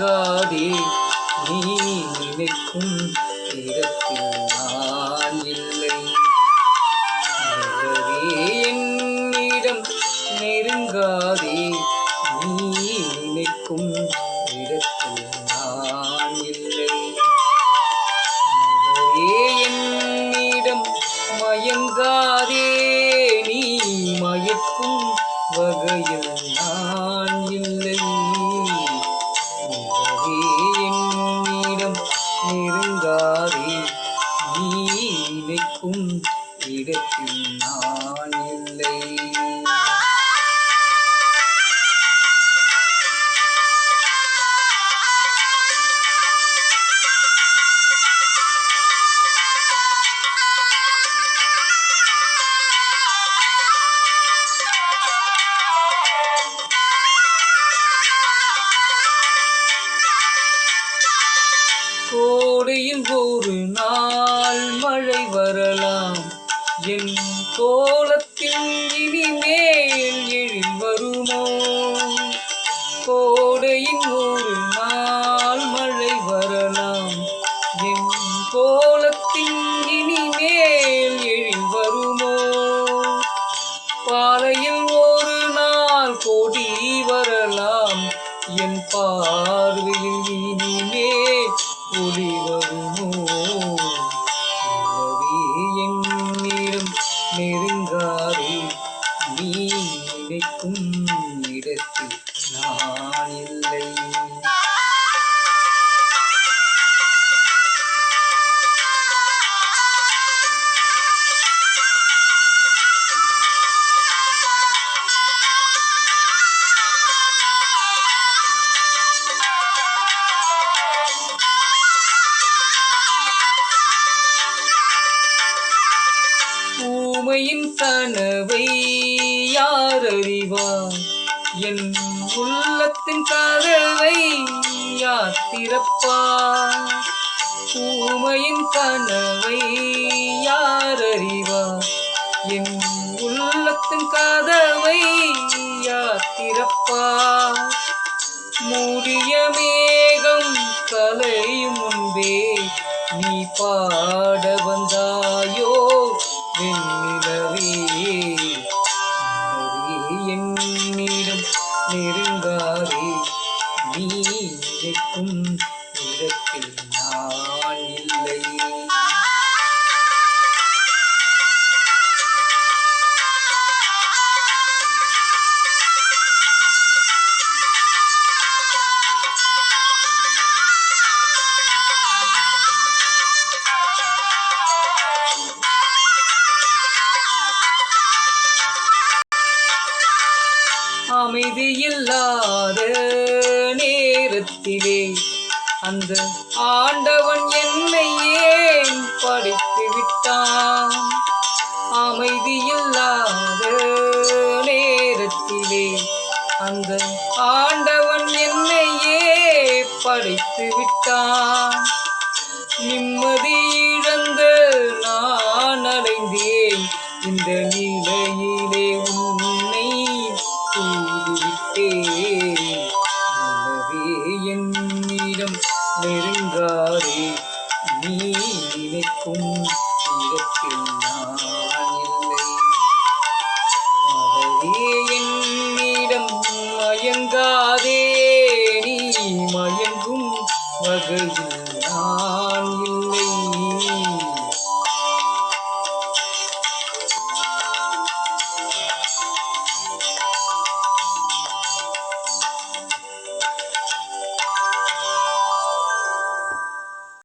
மயங்காதே நீ நினைக்கும் இடத்தில் நான் இல்லை. நிலவே என்னிடம் நெருங்காதே நீ நினைக்கும் இடத்தில் நான் இல்லை. நிலவே என்னிடம் மயங்காதே நீ மயக்கும் வகையில் நான் இல்லை. நிலவே என்னிடம் நெருங்காதே நீ நினைக்கும் இடத்தில் நான் இல்லை. கோடையில் ஒரு நாள் மழை வரலாம், என் கோலத்தில் இனிமேல் எழில் வருமோ? கோடையில் ஒரு நாள் மழை வரலாம், என் கோலத்தில் இனிமேல் எழில் வருமோ? பாலையில் ஒரு நாள் கொடி வரலாம், என் பார்வையில் இனிமேல் ஒளி வருமோ? நிலவே என்னிடம் நெருங்காதே நீ நினைக்கும் இடத்தில் நான் இல்லை. ஊமையின் கனவை யார் அறிவார்? என் உள்ளத்தின் கதவை யார் திறப்பார்? ஊமையின் கனவை யார் அறிவார்? என் உள்ளத்தின் கதவை யார் திறப்பார்? மூடிய மேகம் கலையும் முன்பே நீ பாட வந்தாயோ வெண்ணிலவே? நிலவே என்னிடம் நெருங்காதே நீ நினைக்கும் இடத்தில் நான் இல்லை. அமைதியில்லாத நேரத்திலே அந்த ஆண்டவன் என்னை ஏன் படைத்து விட்டான்? அமைதியில்லாத நேரத்திலே அந்த ஆண்டவன் என்னை ஏன் படைத்து விட்டான்? நிம்மதி இழந்த நான் அடைந்தேன் இந்த நிலையிலே உன்னை தூதுவிட்டேன். நிலவே என்னிடம் நெருங்காதே நீ நினைக்கும் இடத்தில் நான் இல்லை. மலரே என்னிடம் மயங்காதே நீ மயங்கும் வகையில் நான்